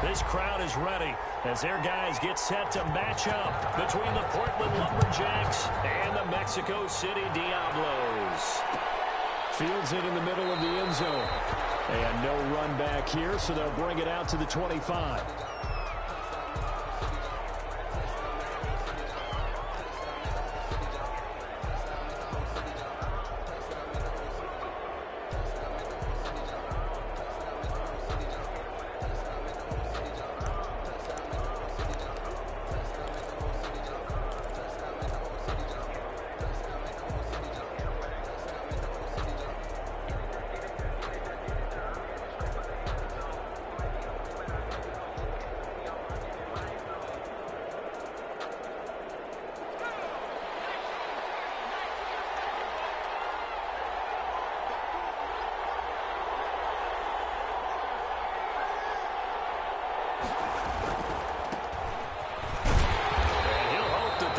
This crowd is ready as their guys get set to match up between the Portland Lumberjacks and the Mexico City Diablos. Fields it in the middle of the end zone. And no run back here, so they'll bring it out to the 25.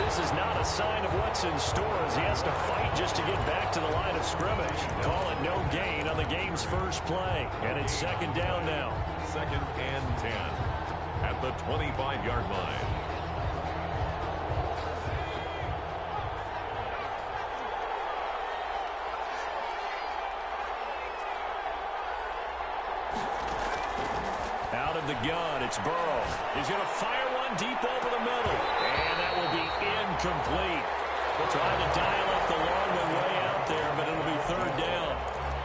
Is not a sign of what's in store as he has to fight just to get back to the line of scrimmage. Call it no gain on the game's first play. And it's second down now. 2nd and 10 at the 25-yard line. Out of the gun, it's Burrow. He's going to fire one deep over the middle. And that will be incomplete. We'll try to dial up the long way out there, but it'll be third down.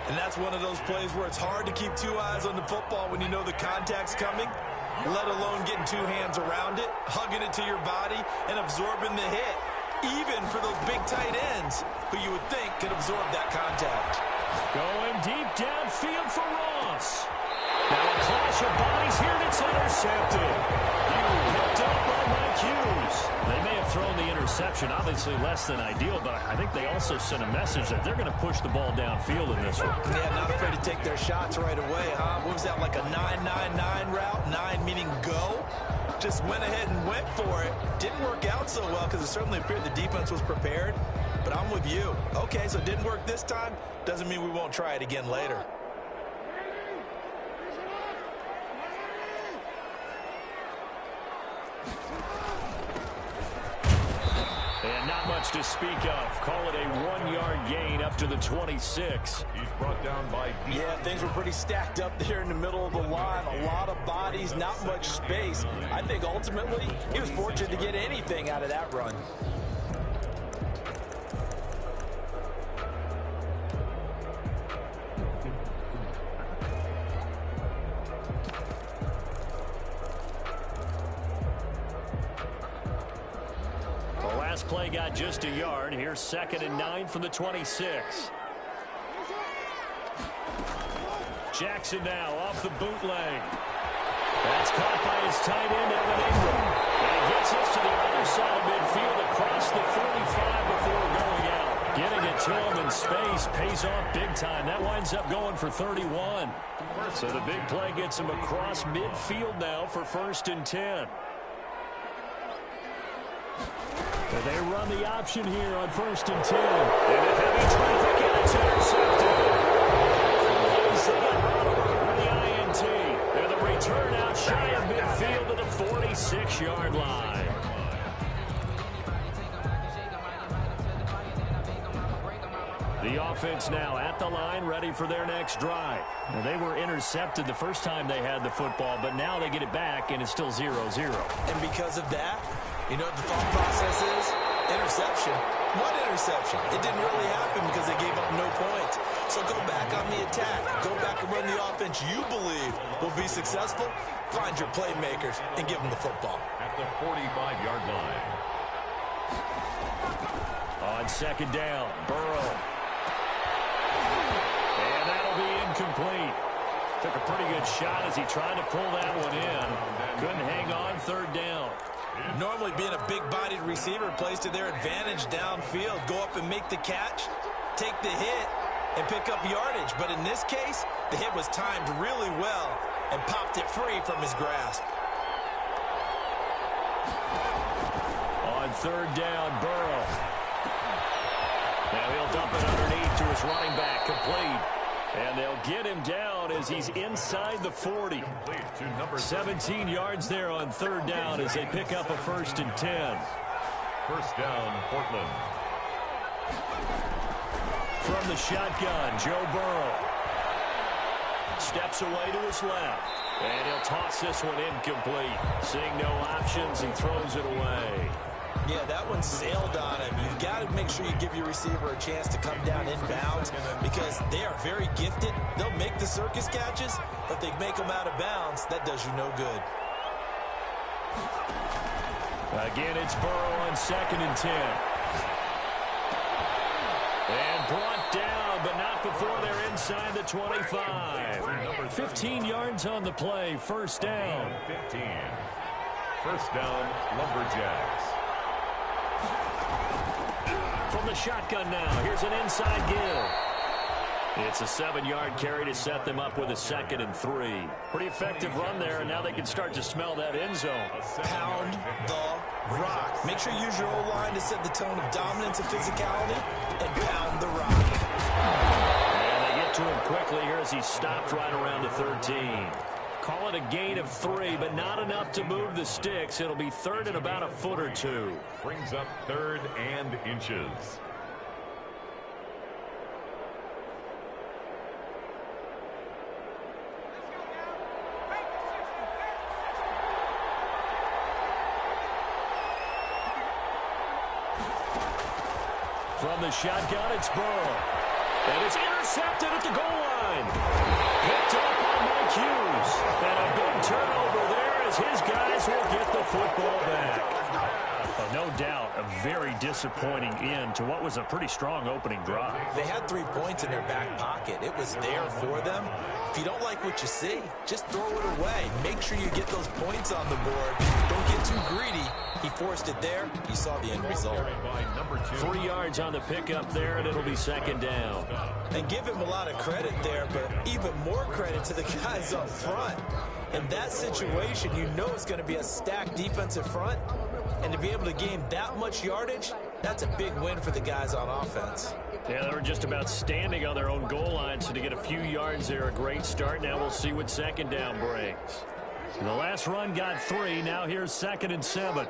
And that's one of those plays where it's hard to keep two eyes on the football when you know the contact's coming, let alone getting two hands around it, hugging it to your body, and absorbing the hit, even for those big tight ends who you would think could absorb that contact. Going deep downfield for Ross. Now a clash of bodies here, and it's intercepted. Picked up by Mike Hughes. They may have thrown the interception, obviously less than ideal, but I think they also sent a message that they're going to push the ball downfield in this one. Yeah, not afraid to take their shots right away, huh? What was that, like a 9-9-9 route? 9 meaning go? Just went ahead and went for it. Didn't work out so well because it certainly appeared the defense was prepared, but I'm with you. Okay, so it didn't work this time. Doesn't mean we won't try it again later. And not much to speak of. Call it a 1-yard gain up to the 26. He's brought down by... Yeah, things were pretty stacked up there in the middle of the line. A lot of bodies, not much space. I think ultimately he was fortunate to get anything out of that run. Play got just a yard. Here's 2nd and 9 from the 26. Jackson now off the bootleg. That's caught by his tight end, Evan Ingram. And he gets us to the other side of midfield across the 45 before going out. Getting it to him in space pays off big time. That winds up going for 31. So the big play gets him across midfield now for 1st and 10. They run the option here on 1st and 10. And a heavy traffic, and it's intercepted. With the INT. And the return out shy of midfield to the 46-yard line. The offense now at the line, ready for their next drive. Now, they were intercepted the first time they had the football, but now they get it back, and it's still 0-0. And because of that, you know what the thought process is? Interception. What interception? It didn't really happen because they gave up no points. So go back on the attack. Go back and run the offense you believe will be successful. Find your playmakers and give them the football. At the 45-yard line. On 2nd down, Burrow. And that'll be incomplete. Took a pretty good shot as he tried to pull that one in. Couldn't hang on 3rd down. Normally being a big-bodied receiver plays to their advantage downfield. Go up and make the catch, take the hit, and pick up yardage. But in this case, the hit was timed really well and popped it free from his grasp. On 3rd down, Burrow. Now he'll dump it underneath to his running back, complete. And they'll get him down down as he's inside the 40. 17 yards there on third down as they pick up a 1st and 10. First down, Portland. From the shotgun, Joe Burrow. Steps away to his left. And he'll toss this one incomplete. Seeing no options, he throws it away. Yeah, that one sailed on him. You've got to make sure you give your receiver a chance to come down inbounds because they are very gifted. They'll make the circus catches, but they make them out of bounds. That does you no good. Again, it's Burrow on 2nd and 10. And brought down, but not before they're inside the 25. 15 yards on the play, 1st down. 15. First down, Lumberjacks. From the shotgun now, here's an inside give. It's a 7-yard carry to set them up with a 2nd and 3. Pretty effective run there, and now they can start to smell that end zone. Pound the rock. Make sure you use your O-line to set the tone of dominance and physicality, and pound the rock. And they get to him quickly here as he stopped right around the 13. Call it a gain of 3, but not enough to move the sticks. It'll be 3rd and about a foot or 2. Brings up 3rd and inches. From the shotgun, it's Burrow. And it's intercepted at the goal line. Picked up by Mike Hughes. And a big turnover there as his guys will get the football back. No doubt a very disappointing end to what was a pretty strong opening drive. They had 3 points in their back pocket. It was there for them. If you don't like what you see, just throw it away. Make sure you get those points on the board. Don't get too greedy. He forced it there. You saw the end result. 3 yards on the pickup there, and it'll be 2nd down. And give him a lot of credit there, but even more credit to the guys up front. In that situation, you know it's going to be a stacked defensive front. And to be able to gain that much yardage, that's a big win for the guys on offense. Yeah, they were just about standing on their own goal line, so to get a few yards there, a great start. Now we'll see what 2nd down brings. The last run got 3. Now here's 2nd and 7.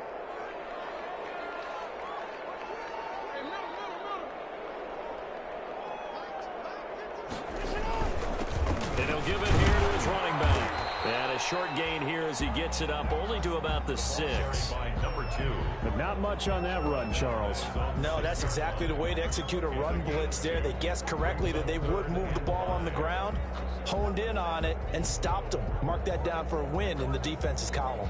And he'll give it here to his running back. And a short gain here as he gets it up only to about the 6. But not much on that run, Charles. No, that's exactly the way to execute a run blitz there. They guessed correctly that they would move the ball on the ground, honed in on it, and stopped them. Mark that down for a win in the defense's column.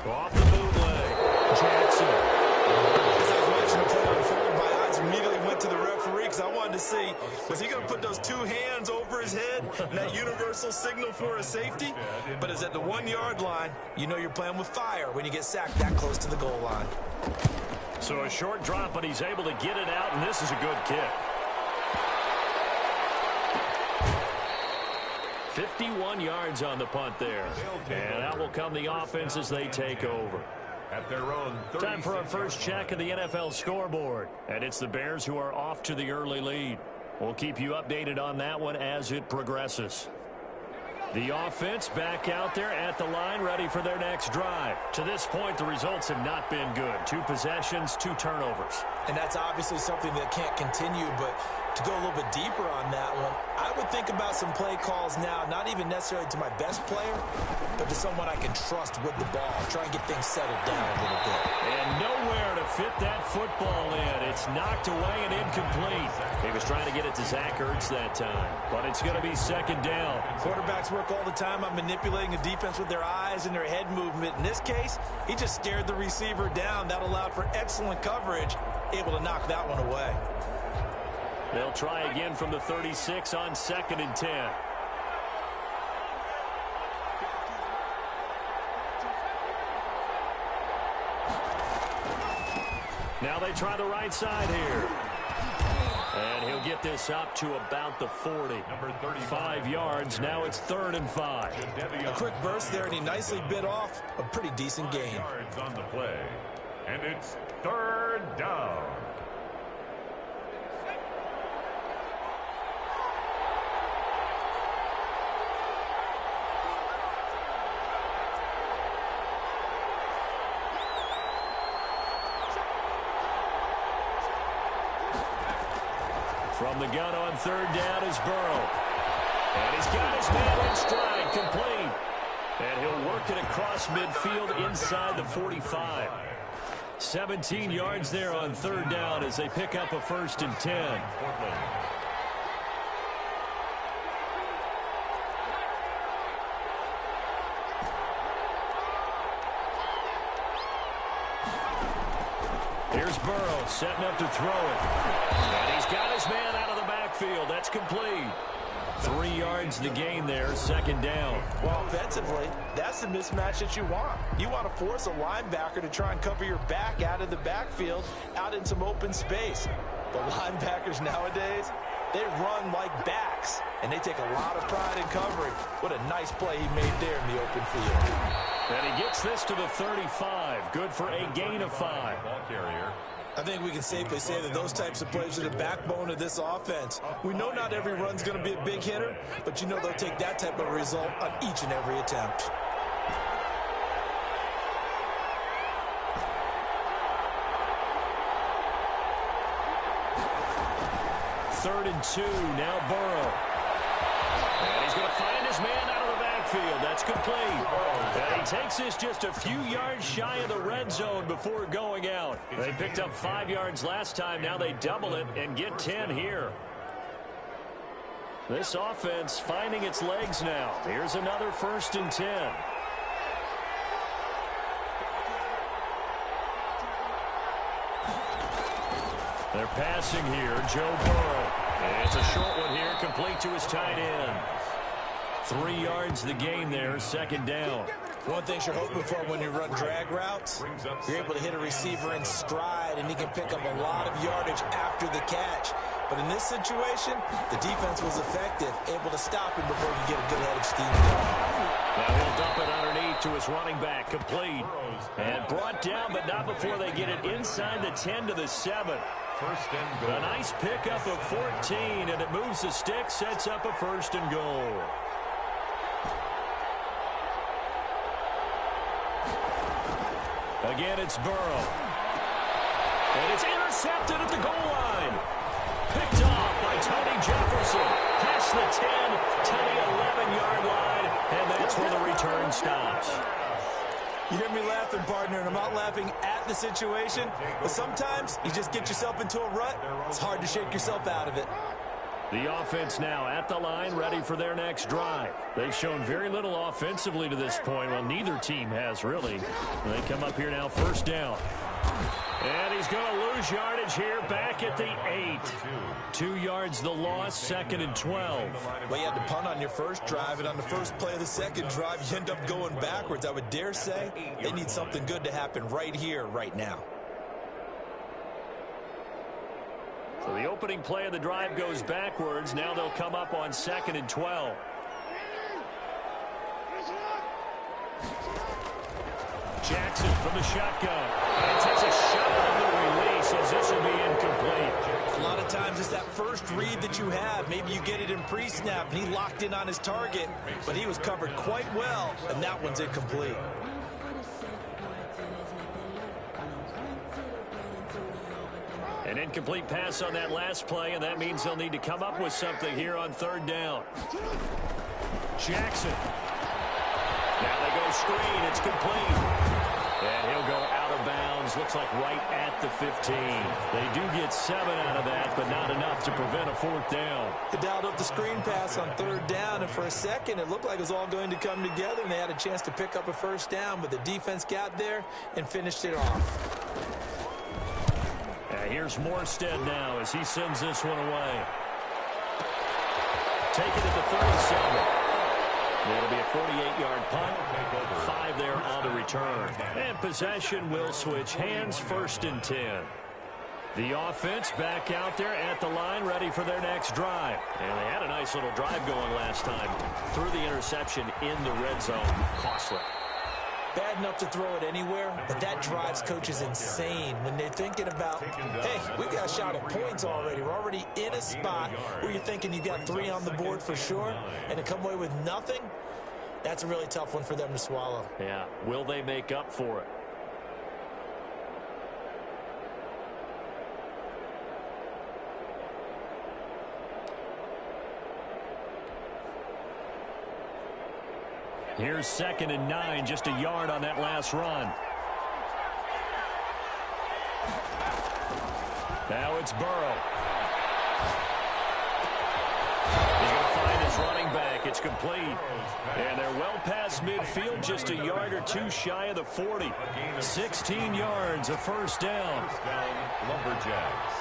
Off the bootleg, Jackson. As I was watching the play unfold, my eyes immediately went to the referee because I wanted to see, was he going to put those 2 hands over his head, and that universal signal for a safety? But it's at the 1-yard line. You know you're playing with fire when you get sacked that close to the goal line. So a short drop, but he's able to get it out, and this is a good kick. 51 yards on the punt there. And out will come the offense as they take over. At their own Time for our first check of the NFL scoreboard. And it's the Bears who are off to the early lead. We'll keep you updated on that one as it progresses. The offense back out there at the line, ready for their next drive. To this point, the results have not been good. 2 possessions, 2 turnovers. And that's obviously something that can't continue, but to go a little bit deeper on that one, I would think about some play calls now, not even necessarily to my best player, but to someone I can trust with the ball. Try and get things settled down a little bit. And nowhere to fit that football in. It's knocked away and incomplete. He was trying to get it to Zach Ertz that time, but it's going to be 2nd down. Quarterbacks work all the time on manipulating the defense with their eyes and their head movement. In this case, he just stared the receiver down. That allowed for excellent coverage, able to knock that one away. They'll try again from the 36 on 2nd and 10. Now they try the right side here. And he'll get this up to about the 40. 5 yards. Now it's 3rd and 5. A quick burst there, and he nicely bit off a pretty decent gain. Yards on the play. And it's 3rd down. From the gun on 3rd down is Burrow. And he's got his man in stride, complete. And he'll work it across midfield inside the 45. 17 yards there on 3rd down as they pick up a 1st and 10. Here's Burrow setting up to throw it. And he's got his man out of the backfield. That's complete. 3 yards the gain there, 2nd down. Well, offensively, that's the mismatch that you want. You want to force a linebacker to try and cover your back out of the backfield, out in some open space. But linebackers nowadays, they run like backs, and they take a lot of pride in covering. What a nice play he made there in the open field. And he gets this to the 35. Good for a gain of 5. Ball carrier. I think we can safely say that those types of plays are the backbone of this offense. We know not every run's going to be a big hitter, but you know they'll take that type of result on each and every attempt. Third and 2, now Burrow. And he's going to find his man out of the backfield. That's complete. And he takes this just a few yards shy of the red zone before going out. They picked up 5 yards last time. Now they double it and get 10 here. This offense finding its legs now. Here's another 1st and 10. They're passing here, Joe Burrow. And it's a short one here, complete to his tight end. 3 yards the gain there, 2nd down. One thing you're hoping for when you run drag routes, you're able to hit a receiver in stride, and he can pick up a lot of yardage after the catch. But in this situation, the defense was effective, able to stop him before he get a good head of steam going. Now he'll dump it underneath to his running back, complete. And brought down, but not before they get it inside the 10 to the 7. First and goal. A nice pickup of 14, and it moves the stick, sets up a 1st and goal. Again, it's Burrow. And it's intercepted at the goal line. Picked off by Tony Jefferson. Past the 10 to the 11-yard line, and that's where the return stops. You hear me laughing, partner, and I'm not laughing at the situation, but sometimes you just get yourself into a rut. It's hard to shake yourself out of it. The offense now at the line, ready for their next drive. They've shown very little offensively to this point. Well, neither team has, really. They come up here now, 1st down. And he's going to lose yardage here back at the 8. 2 yards the loss, 2nd and 12. Well, you had to punt on your first drive, and on the first play of the second drive, you end up going backwards. I would dare say they need something good to happen right here, right now. So the opening play of the drive goes backwards. Now they'll come up on 2nd and 12. Jackson from the shotgun. And takes a shot on the release as this will be incomplete. A lot of times it's that first read that you have. Maybe you get it in pre-snap, and he locked in on his target, but he was covered quite well, and that one's incomplete. An incomplete pass on that last play, and that means they'll need to come up with something here on 3rd down. Jackson. Now they go screen. It's complete. And he'll go out of bounds. Looks like right at the 15. They do get 7 out of that, but not enough to prevent a 4th down. They dialed up the screen pass on 3rd down, and for a second it looked like it was all going to come together, and they had a chance to pick up a 1st down, but the defense got there and finished it off. Here's Morstead now as he sends this one away. Taken at the 37. It'll be a 48-yard punt. 5 there on the return. And possession will switch hands, 1st and 10. The offense back out there at the line, ready for their next drive. And they had a nice little drive going last time. Threw the interception in the red zone. Costly. Bad enough to throw it anywhere, but that drives coaches insane when they're thinking about, hey, we got a shot at points already. We're already in a spot where you're thinking you got 3 on the board for sure, and to come away with nothing, that's a really tough one for them to swallow. Yeah, will they make up for it? Here's 2nd and 9, just a yard on that last run. Now it's Burrow. He's going to find his running back. It's complete. And they're well past midfield, just a yard or 2 shy of the 40. 16 yards, a first down. First down, Lumberjacks.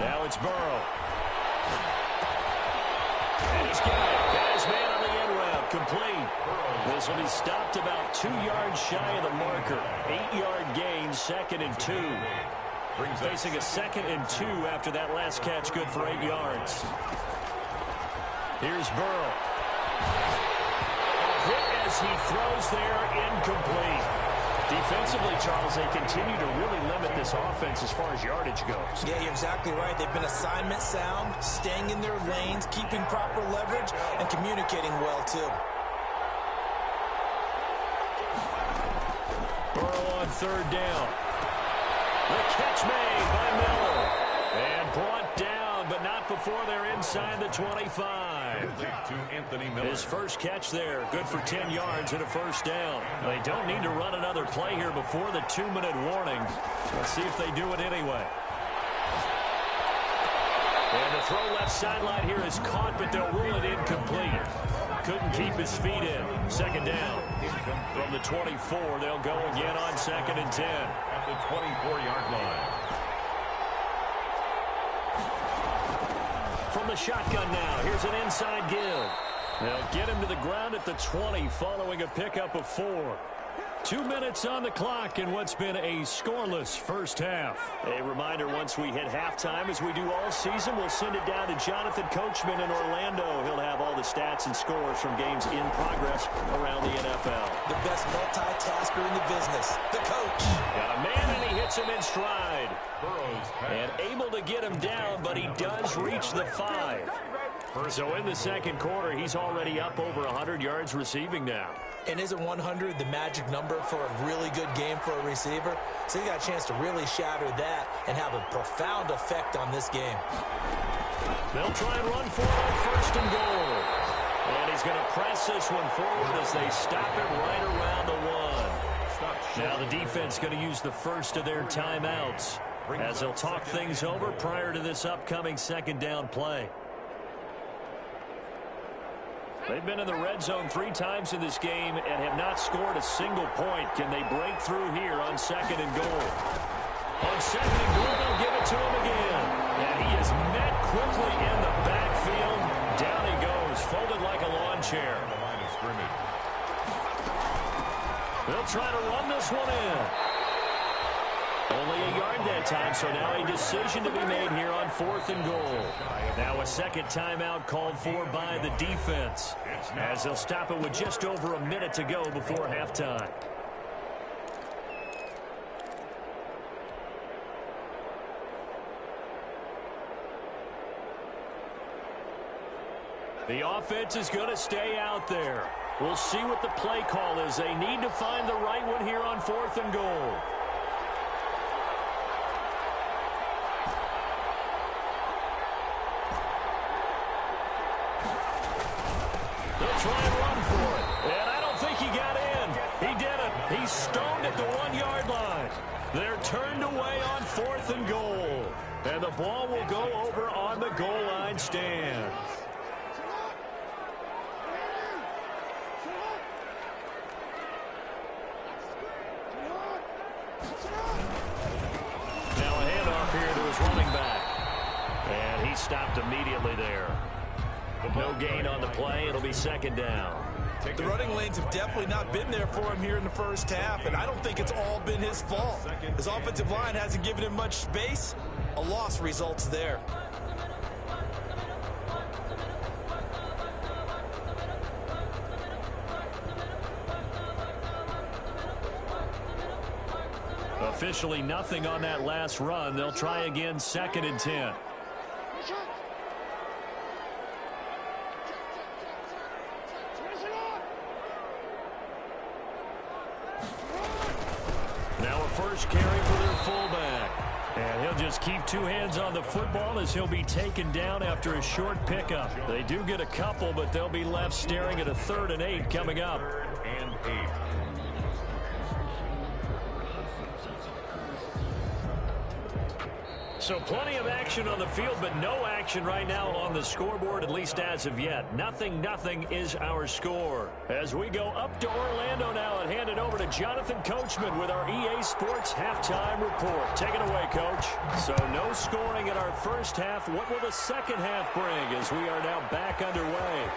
Now it's Burrow. And he's got it. Got his man on the end route. Complete. This will be stopped about 2 yards shy of the marker. 8-yard gain, 2nd and 2. Facing a 2nd and 2 after that last catch, good for 8 yards. Here's Burrow. Hit as he throws there, incomplete. Defensively, Charles, they continue to really limit this offense as far as yardage goes. Yeah, you're exactly right. They've been assignment sound, staying in their lanes, keeping proper leverage, and communicating well, too. Burrow on 3rd down. The catch made by Miller. And brought down, but not before they're inside the 25. To Anthony Miller. His first catch there, good for 10 yards and a first down. They don't need to run another play here before the 2-minute warning. Let's see if they do it anyway. And the throw left sideline here is caught, but they'll rule it incomplete. Couldn't keep his feet in. 2nd down. From the 24, they'll go again on 2nd and 10. At the 24-yard line. From the shotgun now, here's an inside give. They'll get him to the ground at the 20 following a pickup of 4. 2 minutes on the clock in what's been a scoreless first half. A reminder, once we hit halftime, as we do all season, we'll send it down to Jonathan Coachman in Orlando. He'll have all the stats and scores from games in progress around the NFL. The best multitasker in the business, the coach. Got a man, and he hits him in stride. Burrow's pass. And able to get him down, but he does reach the 5. So in the 2nd quarter, he's already up over 100 yards receiving now. And isn't 100 the magic number for a really good game for a receiver? So he got a chance to really shatter that and have a profound effect on this game. They'll try and run for it on 1st and goal. And he's going to press this one forward as they stop it right around the 1. Now the defense going to use the first of their timeouts as they'll talk things over prior to this upcoming 2nd down play. They've been in the red zone 3 times in this game and have not scored a single point. Can they break through here on 2nd and goal? On 2nd and goal, they'll give it to him again. And he is met quickly in the backfield. Down he goes, folded like a lawn chair. The line of scrimmage. They'll try to run this one in. Only a yard that time, so now a decision to be made here on 4th and goal. Now a 2nd timeout called for by the defense, as they'll stop it with just over a minute to go before halftime. The offense is going to stay out there. We'll see what the play call is. They need to find the right one here on 4th and goal. They'll try and run for it. And I don't think he got in. He didn't. He's stoned at the 1-yard line. They're turned away on 4th and goal. And the ball will go over on the goal line stand. Now a handoff here to his running back. And he stopped immediately there. No gain on the play. It'll be 2nd down. The running lanes have definitely not been there for him here in the first half, and I don't think it's all been his fault. His offensive line hasn't given him much space. A loss results there. Officially nothing on that last run. They'll try again, 2nd and 10. Now a first carry for their fullback. And he'll just keep 2 hands on the football as he'll be taken down after a short pickup. They do get a couple, but they'll be left staring at a 3rd and 8 coming up. 3rd and 8. So plenty of action on the field, but no action right now on the scoreboard, at least as of yet. 0-0 is our score. As we go up to Orlando now and hand it over to Jonathan Coachman with our EA Sports Halftime Report. Take it away, Coach. So no scoring in our first half. What will the second half bring as we are now back underway?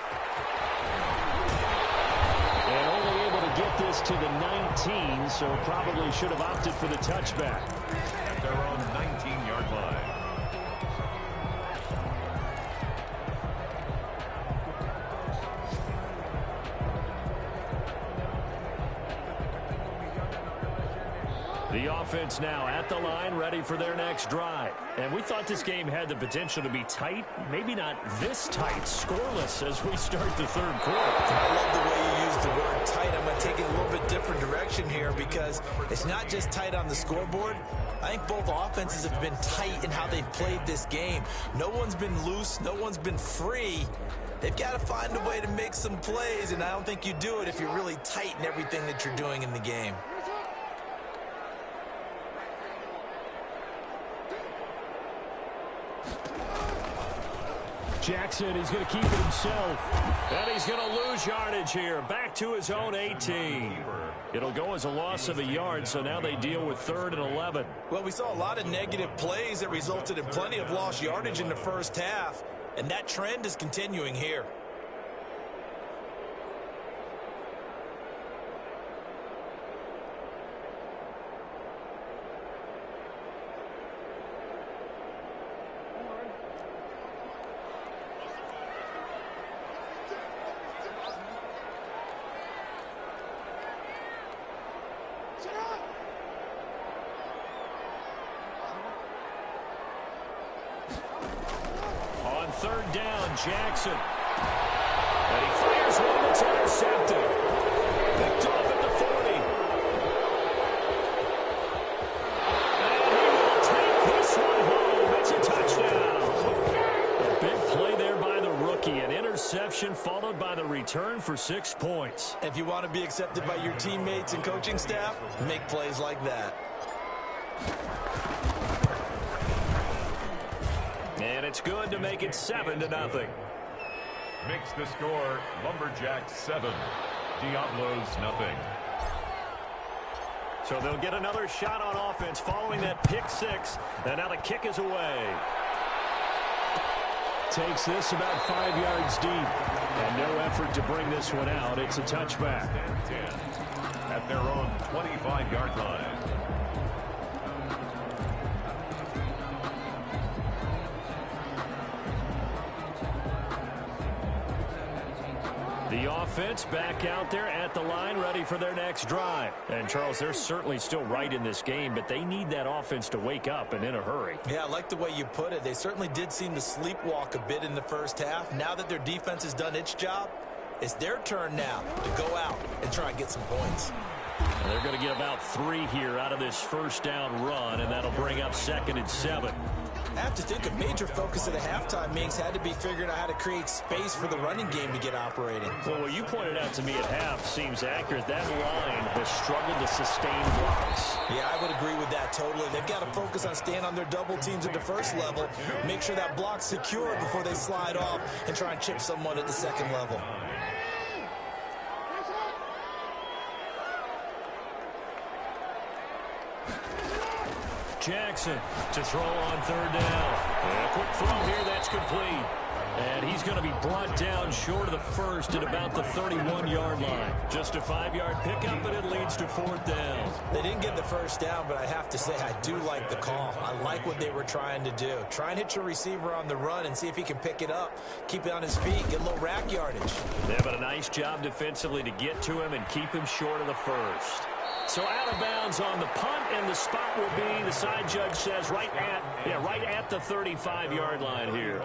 And only able to get this to the 19, so probably should have opted for the touchback. At their own 19-yard line. The offense now at the line, ready for their next drive. And we thought this game had the potential to be tight, maybe not this tight, scoreless as we start the third quarter. I love the way you use the word tight. I'm going to take it a little bit different direction here because it's not just tight on the scoreboard. I think both offenses have been tight in how they've played this game. No one's been loose. No one's been free. They've got to find a way to make some plays, and I don't think you do it if you're really tight in everything that you're doing in the game. Jackson, he's going to keep it himself. And he's going to lose yardage here. Back to his own 18. It'll go as a loss of a yard, so now they deal with 3rd and 11. Well, we saw a lot of negative plays that resulted in plenty of lost yardage in the first half, and that trend is continuing here. On 3rd down, Jackson. And he fires one that's intercepted. Picked off at the 40. And he will take this one home. It's a touchdown. A big play there by the rookie. An interception followed by the return for 6 points. If you want to be accepted by your teammates and coaching staff, make plays like that. And it's good to make it 7-0. Makes the score Lumberjacks 7, Diablos nothing. So they'll get another shot on offense following that pick 6. And now the kick is away. Takes this about 5 yards deep. And no effort to bring this one out. It's a touchback. 10 at their own 25-yard line. The offense back out there at the line, ready for their next drive. And, Charles, they're certainly still right in this game, but they need that offense to wake up and in a hurry. Yeah, I like the way you put it. They certainly did seem to sleepwalk a bit in the first half. Now that their defense has done its job, it's their turn now to go out and try and get some points. And they're going to get about 3 here out of this first down run, and that'll bring up 2nd and 7. I have to think a major focus of the halftime meetings had to be figuring out how to create space for the running game to get operating. Well, what you pointed out to me at half seems accurate. That line has struggled to sustain blocks. Yeah, I would agree with that totally. They've got to focus on staying on their double teams at the first level, make sure that block's secure before they slide off and try and chip someone at the second level. Jackson to throw on 3rd down. And a quick throw here, that's complete. And he's going to be brought down short of the first at about the 31-yard line. Just a 5-yard pickup, and it leads to 4th down. They didn't get the first down, but I have to say I do like the call. I like what they were trying to do. Try and hit your receiver on the run and see if he can pick it up. Keep it on his feet, get a little rack yardage. Yeah, but a nice job defensively to get to him and keep him short of the first. So out of bounds on the punt, and the spot will be, the side judge says, right at the 35-yard line here.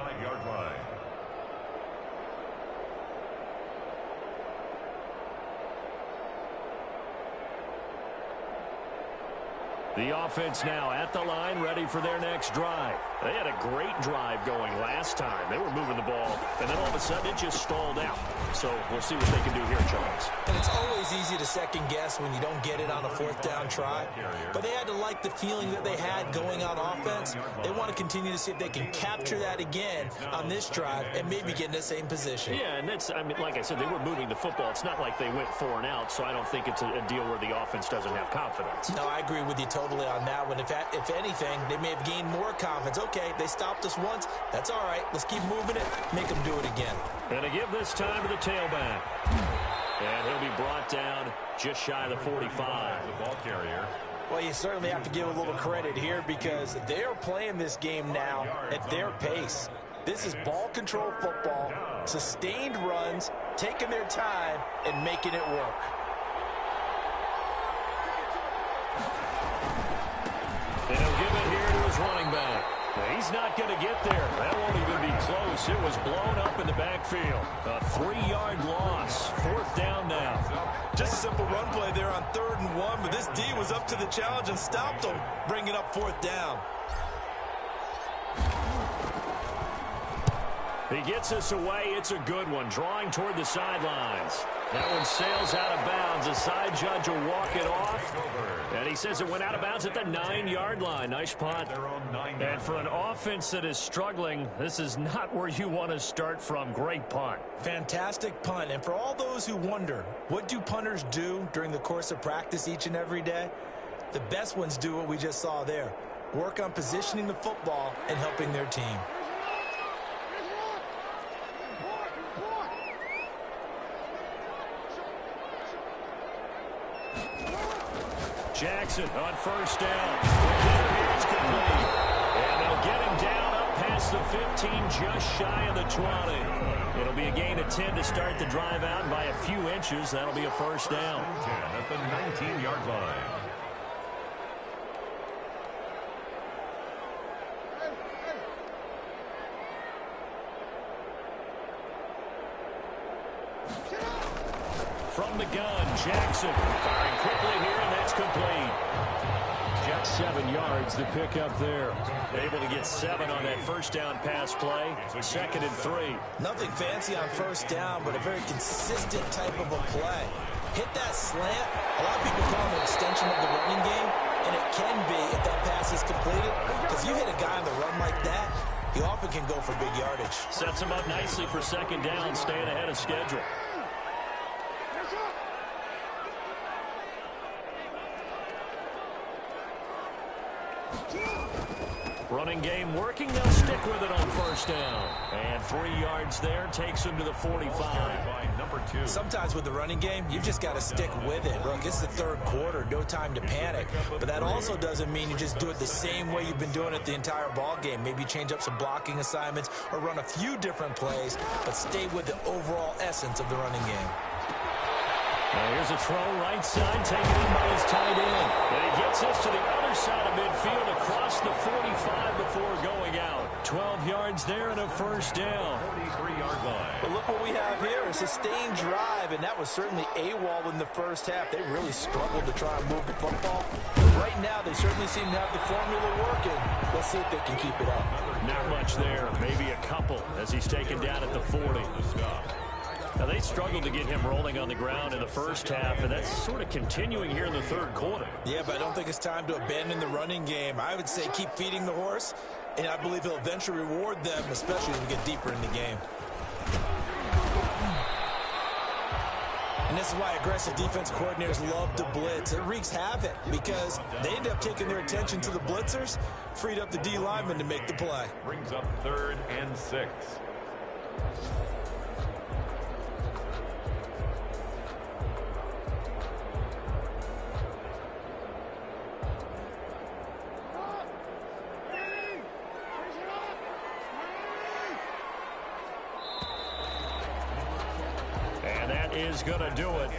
The offense now at the line, ready for their next drive. They had a great drive going last time. They were moving the ball, and then all of a sudden it just stalled out. So we'll see what they can do here, Charles. And it's always easy to second guess when you don't get it on a 4th down try. But they had to like the feeling that they had going on offense. They want to continue to see if they can capture that again on this drive and maybe get in the same position. Yeah, and that's, I mean, like I said, they were moving the football. It's not like they went 4 and out, so I don't think it's a deal where the offense doesn't have confidence. No, I agree with you totally on that one. If anything, they may have gained more confidence. Okay, they stopped us once. That's all right. Let's keep moving it. Make them do it again. And to give this time to the tailback. And he'll be brought down just shy of the 45. The ball carrier. Well, you certainly have to give a little credit here because they are playing this game now at their pace. This is ball control football, sustained runs, taking their time, and making it work. And he'll give it here to his running back. Now, he's not going to get there. That won't even be close. It was blown up in the backfield. A 3-yard loss. 4th down now. Just a simple run play there on 3rd and 1, but this D was up to the challenge and stopped them, bringing up 4th down. He gets us away. It's a good one. Drawing toward the sidelines. That one sails out of bounds. The side judge will walk it off. And he says it went out of bounds at the 9-yard line. Nice punt. And for an offense that is struggling, this is not where you want to start from. Great punt. Fantastic punt. And for all those who wonder, what do punters do during the course of practice each and every day? The best ones do what we just saw there. Work on positioning the football and helping their team. Jackson on 1st down. It's complete. And they'll get him down up past the 15, just shy of the 20. It'll be a gain of 10 to start the drive out, and by a few inches, that'll be a 1st down. 10 at the 19-yard line. From the gun, Jackson firing quickly here, and that's complete. Just 7 yards to pick up there. Able to get 7 on that 1st down pass play. 2nd and 3. Nothing fancy on 1st down, but a very consistent type of a play. Hit that slant. A lot of people call it an extension of the running game, and it can be if that pass is completed. Because you hit a guy on the run like that, he often can go for big yardage. Sets him up nicely for 2nd down, staying ahead of schedule. Running game working. They'll stick with it on 1st down. And 3 yards there takes him to the 45. Number 2. Sometimes with the running game, you've just got to stick with it. Look, it's the 3rd quarter. No time to panic. But that also doesn't mean you just do it the same way you've been doing it the entire ball game. Maybe change up some blocking assignments or run a few different plays, but stay with the overall essence of the running game. Now here's a throw right side, taken in by his tight end. And he gets us to the other side of midfield across the 45 before going out. 12 yards there and a 1st down. 43-yard line. But look what we have here, a sustained drive, and that was certainly AWOL in the 1st half. They really struggled to try and move the football. But right now, they certainly seem to have the formula working. Let's see if they can keep it up. Not much there, maybe a couple as he's taken down at the 40. Now, they struggled to get him rolling on the ground in the 1st half, and that's sort of continuing here in the 3rd quarter. Yeah, but I don't think it's time to abandon the running game. I would say keep feeding the horse, and I believe he'll eventually reward them, especially as we get deeper in the game. And this is why aggressive defense coordinators love to blitz. It wreaks havoc because they end up taking their attention to the blitzers, freed up the D lineman to make the play. Brings up 3rd and 6. And that is going to do it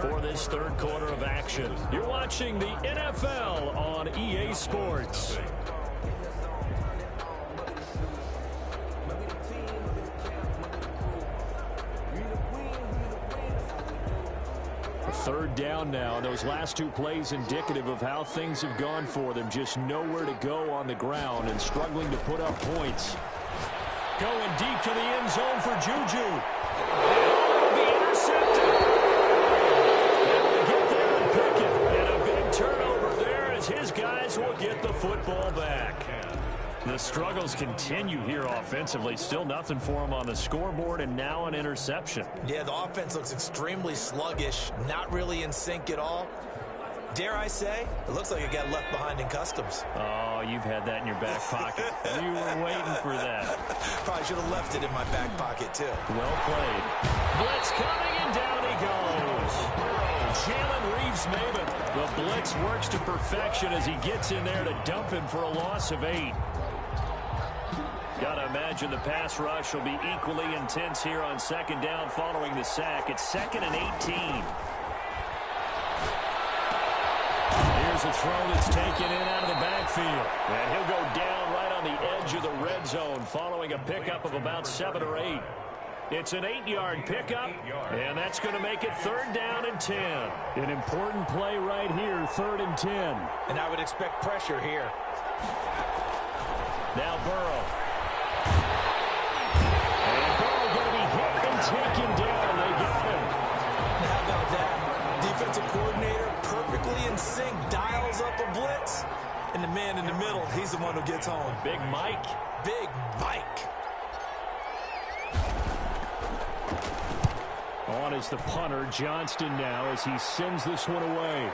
for this third quarter of action. You're watching the NFL on EA Sports. Third down now, and those last two plays indicative of how things have gone for them. Just nowhere to go on the ground and struggling to put up points. Going deep to the end zone for Juju. And be intercepted. And we'll get there and pick it. And a big turnover there as his guys will get the football back. The struggles continue here offensively. Still nothing for them on the scoreboard, and now an interception. Yeah, the offense looks extremely sluggish, not really in sync at all. Dare I say, it looks like it got left behind in customs. Oh, you've had that in your back pocket. You were waiting for that. Probably should have left it in my back pocket, too. Well played. Blitz coming, and down he goes. Jalen Reeves-Maybin. The blitz works to perfection as he gets in there to dump him for a loss of 8. Got to imagine the pass rush will be equally intense here on second down following the sack. It's 2nd and 18. Here's a throw that's taken in out of the backfield. And he'll go down right on the edge of the red zone following a pickup of about 7 or 8. It's an 8-yard pickup, and that's going to make it 3rd down and 10. An important play right here, 3rd and 10. And I would expect pressure here. Now Burrow. And Burrow going to be hit and taken down. They got him. How about that? Defensive coordinator perfectly in sync, dials up a blitz. And the man in the middle, he's the one who gets home. Big Mike. Big Mike. On is the punter, Johnston now, as he sends this one away.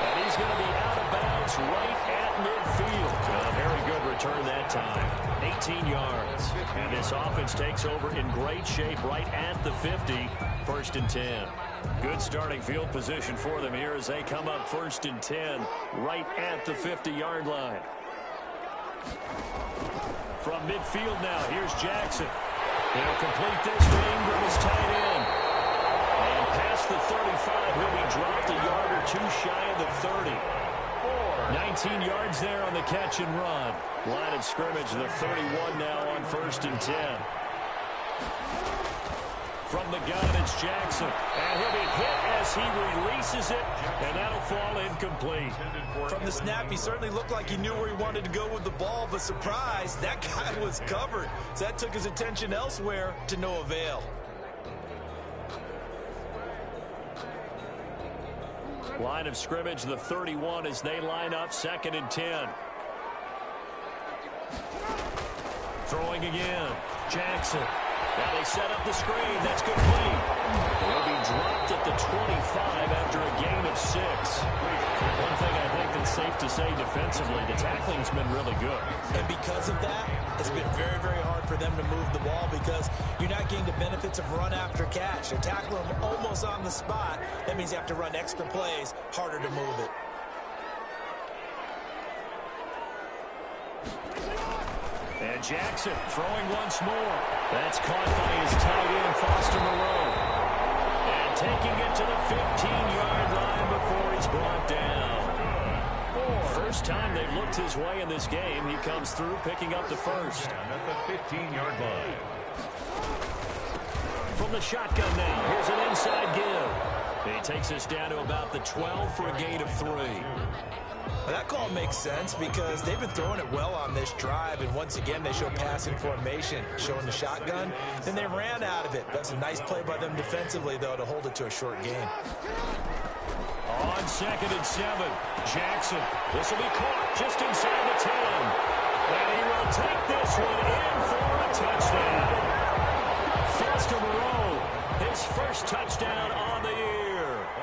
And he's going to be out of bounds right at midfield. A very good return that time. 18 yards. And this offense takes over in great shape right at the 50. 1st and 10. Good starting field position for them here as they come up 1st and 10 right at the 50-yard line. From midfield now, here's Jackson. He'll complete this to Ingram as tight end. And past the 35, he'll be dropped a yard or two shy of the 30. 19 yards there on the catch and run. Line of scrimmage, the 31 now on 1st and 10. From the gun, it's Jackson. And he'll be hit as he releases it, and that'll fall incomplete. From the snap, he certainly looked like he knew where he wanted to go with the ball, but surprise, that guy was covered. So that took his attention elsewhere to no avail. Line of scrimmage, the 31 as they line up 2nd and 10. Throwing again, Jackson. Now they set up the screen. That's complete. He'll be dropped at the 25 after a gain of 6. One thing I think that's safe to say defensively, the tackling's been really good. And because of that, it's been very, very hard for them to move the ball because you're not getting the benefits of run after catch. They're tackling them almost on the spot. That means you have to run extra plays, harder to move it. And Jackson throwing once more. That's caught by his tight end, Foster Moreau. And taking it to the 15-yard line before he's brought down. First time they've looked his way in this game. He comes through picking up the first. At the 15-yard line. From the shotgun now, here's an inside give. He takes us down to about the 12 for a gain of 3. Well, that call makes sense because they've been throwing it well on this drive, and once again they show passing formation, showing the shotgun. Then they ran out of it. That's a nice play by them defensively, though, to hold it to a short gain. On 2nd and 7, Jackson. This will be caught just inside the 10. And he will take this one in for a touchdown. Foster Moreau, his first touchdown on the year.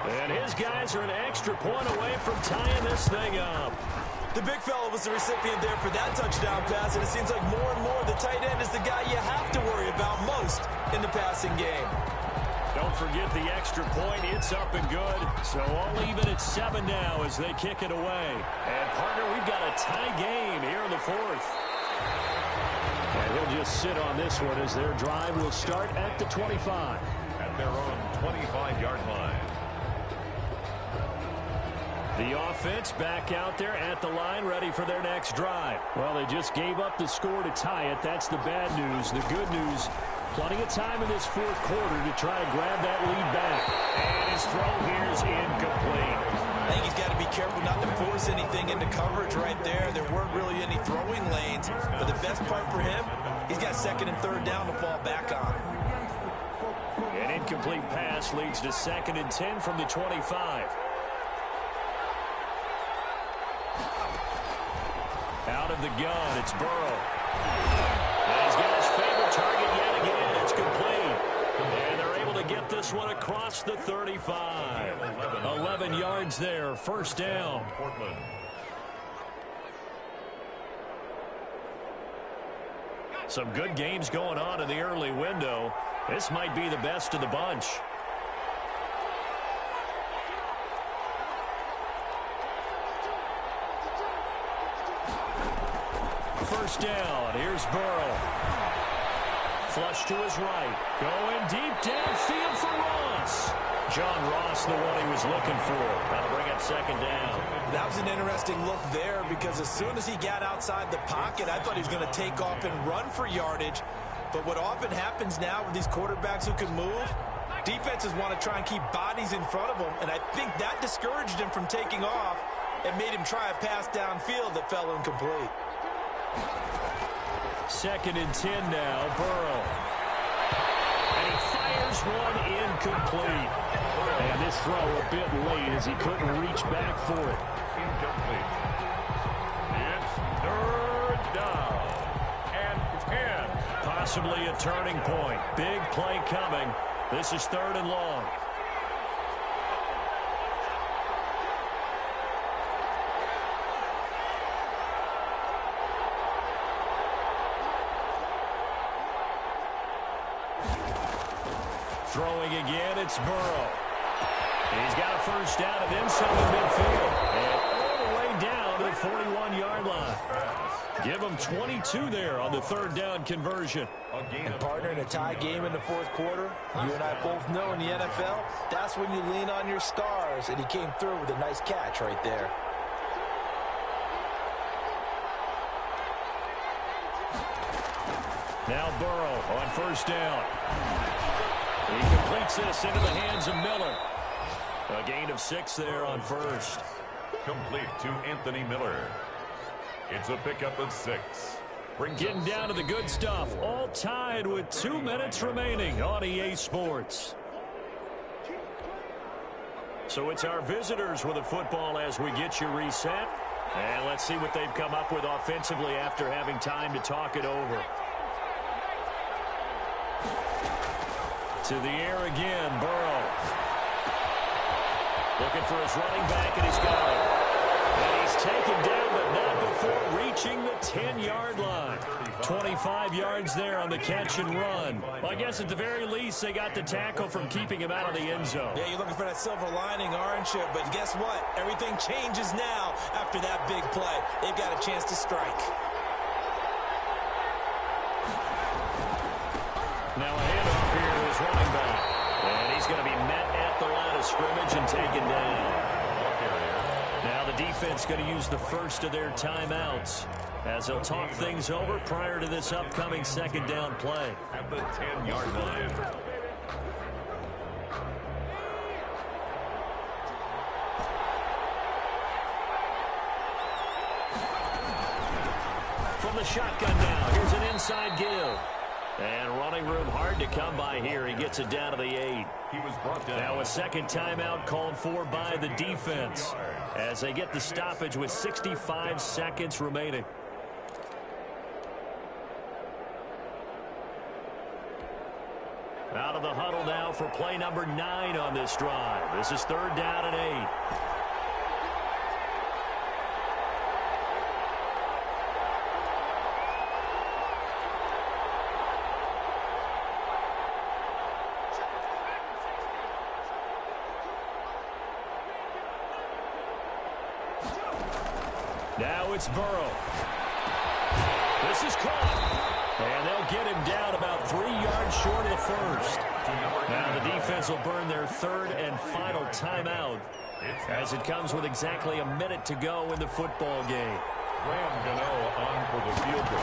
And his guys are an extra point away from tying this thing up. The big fella was the recipient there for that touchdown pass, and it seems like more and more the tight end is the guy you have to worry about most in the passing game. Don't forget the extra point. It's up and good. So all even at 7 now as they kick it away. And, partner, we've got a tie game here in the fourth. And he'll just sit on this one as their drive will start at the 25. At their own 25-yard line. The offense back out there at the line, ready for their next drive. Well, they just gave up the score to tie it. That's the bad news. The good news, plenty of time in this fourth quarter to try to grab that lead back. And his throw here is incomplete. I think he's got to be careful not to force anything into coverage right there. There weren't really any throwing lanes. But the best part for him, he's got second and third down to fall back on. An incomplete pass leads to 2nd and 10 from the 25. Out of the gun, it's Burrow. And he's got his favorite target yet again. It's complete. And they're able to get this one across the 35. 11 yards there, first down. Portland. Some good games going on in the early window. This might be the best of the bunch. First down. Here's Burrow. Flush to his right. Going deep downfield for Ross. John Ross, the one he was looking for. That'll bring up 2nd down. That was an interesting look there because as soon as he got outside the pocket, I thought he was going to take off and run for yardage. But what often happens now with these quarterbacks who can move, defenses want to try and keep bodies in front of them, and I think that discouraged him from taking off and made him try a pass downfield that fell incomplete. 2nd and 10 now, Burrow. And he fires one incomplete. And this throw a bit late as he couldn't reach back for it. Incomplete. It's 3rd down and 10. Possibly a turning point. Big play coming. This is 3rd and long. Throwing again, it's Burrow. He's got a first down and then some in midfield. And all the way down to the 41-yard line. Give him 22 there on the 3rd down conversion. And partner, in a tie game in the fourth quarter, you and I both know in the NFL, that's when you lean on your stars. And he came through with a nice catch right there. Now Burrow on first down. He completes this into the hands of Miller. A gain of 6 there on first. Complete to Anthony Miller. It's a pickup of 6. Getting down to the good stuff. All tied with 2 minutes remaining on EA Sports. So it's our visitors with the football as we get you reset. And let's see what they've come up with offensively after having time to talk it over. To the air again, Burrow. Looking for his running back, and he's got him. And he's taken down, but not before reaching the 10-yard line. 25 yards there on the catch and run. Well, I guess at the very least, they got the tackle from keeping him out of the end zone. Yeah, you're looking for that silver lining, aren't you? But guess what? Everything changes now after that big play. They've got a chance to strike. Now a handoff here to his running back. And he's going to be met at the line of scrimmage and taken down. Now the defense going to use the first of their timeouts as they'll talk things over prior to this upcoming 2nd down play. At the 10-yard line. From the shotgun now, here's an inside give. And running room hard to come by here. He gets it down to the 8. He was brought down. Now a 2nd timeout called for by the defense as they get the stoppage with 65 seconds remaining. Out of the huddle now for play number 9 on this drive. This is 3rd down and 8. Now it's Burrow. This is caught. And they'll get him down about 3 yards short of the first. Now the defense will burn their third and final timeout as it comes with exactly a minute to go in the football game. Graham Gano on for the field goal.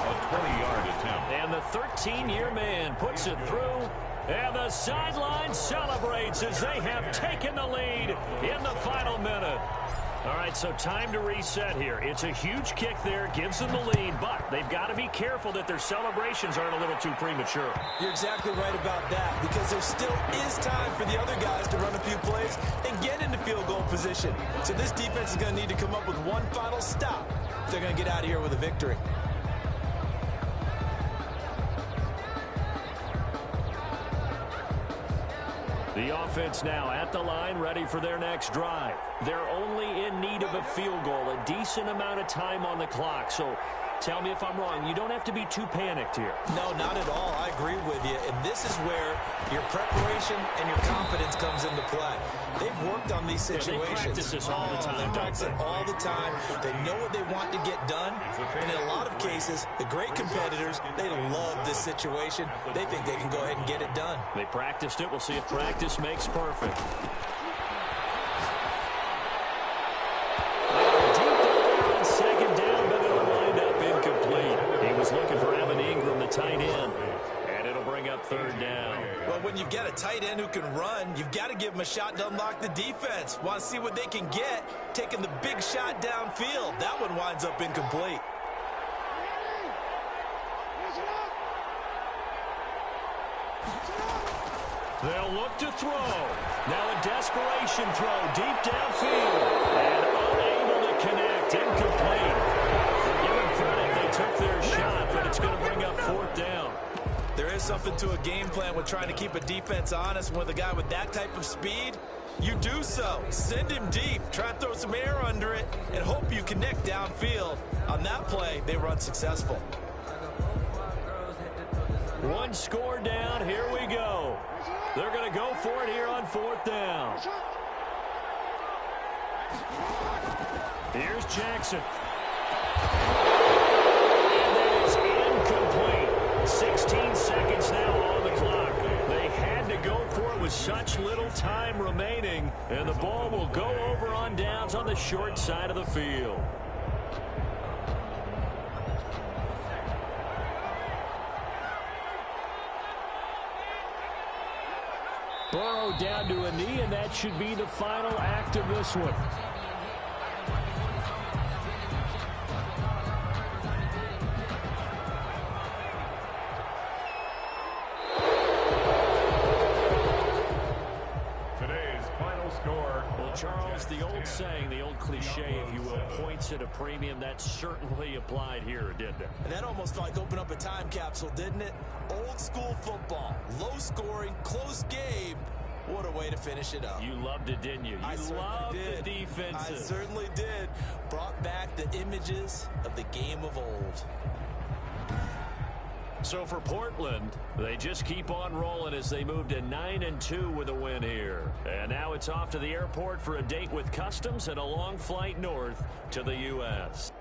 A 20-yard attempt. And the 13-year man puts it through. And the sideline celebrates as they have taken the lead in the final minute. All right, so time to reset here. It's a huge kick there, gives them the lead, but they've got to be careful that their celebrations aren't a little too premature. You're exactly right about that, because there still is time for the other guys to run a few plays and get into field goal position. So this defense is going to need to come up with one final stop if they're going to get out of here with a victory. The offense now at the line, ready for their next drive. They're only in need of a field goal, a decent amount of time on the clock. So tell me if I'm wrong. You don't have to be too panicked here. No, not at all. I agree with you. And this is where your preparation and your confidence comes into play. They've worked on these situations. They practice this all the time. They practice it all the time. They know what they want to get done. And in a lot of cases, the great competitors, they love this situation. They think they can go ahead and get it done. They practiced it. We'll see if practice makes perfect. Second down, but it'll wind up incomplete. He was looking for Evan Ingram, the tight end. And it'll bring up third down. Well, when you've got a tight end who can run, you've got to give him a shot to unlock the defense. Want to see what they can get, taking the big shot downfield. That one winds up incomplete. They'll look to throw. Now a desperation throw deep downfield. And unable to connect. Incomplete. Give them credit. They took their shot, but it's going to bring up fourth down. There is something to a game plan with trying to keep a defense honest. With a guy with that type of speed, you do so. Send him deep. Try and throw some air under it and hope you connect downfield. On that play, they were unsuccessful. One score down. Here we go. They're going to go for it here on fourth down. Here's Jackson. And that is incomplete. 16 seconds now on the clock. They had to go for it with such little time remaining. And the ball will go over on downs on the short side of the field. Burrow down to a knee, and that should be the final act of this one. Today's final score. Well, Charles, the old saying, the old cliche, if you will, points at a premium, that certainly applied here, didn't it? And that almost like opened up a time capsule, didn't it? Old school football, low scoring, close game. What a way to finish it up. You loved it, didn't you? You loved the defenses. I certainly did. Brought back the images of the game of old. So for Portland, they just keep on rolling as they move to 9-2 with a win here. And now it's off to the airport for a date with Customs and a long flight north to the U.S.